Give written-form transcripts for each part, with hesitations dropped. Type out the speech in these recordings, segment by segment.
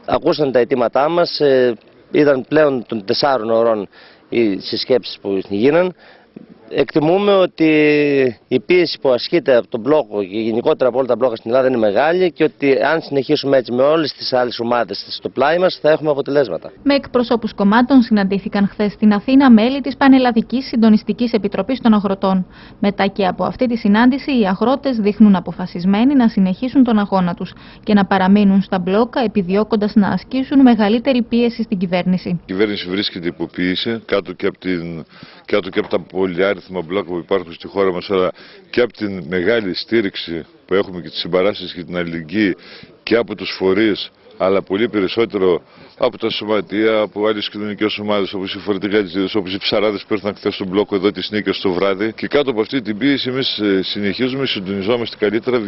ακούσαν τα αιτήματά μας, είδαν πλέον των 4 ωρών οι συσκέψεις που γίναν. Εκτιμούμε ότι η πίεση που ασκείται από τον μπλόκο και γενικότερα από όλα τα μπλόκα στην Ελλάδα είναι μεγάλη και ότι αν συνεχίσουμε έτσι με όλες τις άλλες ομάδες στο πλάι μας θα έχουμε αποτελέσματα. Με εκπροσώπους κομμάτων συναντήθηκαν χθες στην Αθήνα μέλη της Πανελλαδικής Συντονιστικής Επιτροπής των Αγροτών. Μετά και από αυτή τη συνάντηση, οι αγρότες δείχνουν αποφασισμένοι να συνεχίσουν τον αγώνα τους και να παραμείνουν στα μπλόκα, επιδιώκοντας να ασκήσουν μεγαλύτερη πίεση στην κυβέρνηση. Η κυβέρνηση βρίσκεται υποποίηση κάτω και από τα πολυάριθμα μπλόκα που υπάρχουν στη χώρα μας, αλλά και από την μεγάλη στήριξη που έχουμε και τη συμπαράσταση και την αλληλεγγύη και από τους φορείς, αλλά πολύ περισσότερο από τα σωματεία, από άλλες κοινωνικές ομάδες όπως οι φορτηγάτες, όπως οι ψαράδες που ήρθαν χθες στον μπλόκο εδώ τις νίκες το βράδυ. Και κάτω από αυτή την πίεση εμείς συνεχίζουμε, συντονιζόμαστε καλύτερα.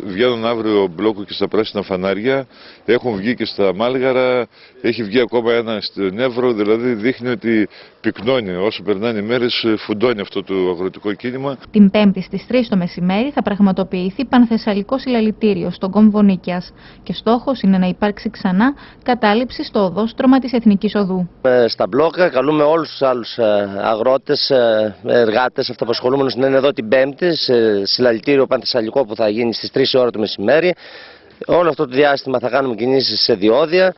Βγαίνουν αύριο μπλόκο και στα πράσινα φανάρια, έχουν βγει και στα Μάλγαρα, έχει βγει ακόμα ένα στον Εύρο, δηλαδή δείχνει ότι πυκνώνει. Όσο περνάνε οι μέρες, φουντώνει αυτό το αγροτικό κίνημα. Την Πέμπτη στις 3 το μεσημέρι θα πραγματοποιηθεί πανθεσσαλικό συλλαλητήριο στον κόμβο Νίκαιας και στόχος είναι να υπάρξει ξανά κατάληψη στο οδόστρωμα της Εθνικής Οδού. Στα μπλόκα καλούμε όλους τους άλλους αγρότες, εργάτες, αυταπασχολούμενους να είναι εδώ την Πέμπτη σε συλλαλητήριο πανθεσσαλικό που θα γίνει στις 3 ώρα το μεσημέρι. Όλο αυτό το διάστημα θα κάνουμε κινήσεις σε διόδια.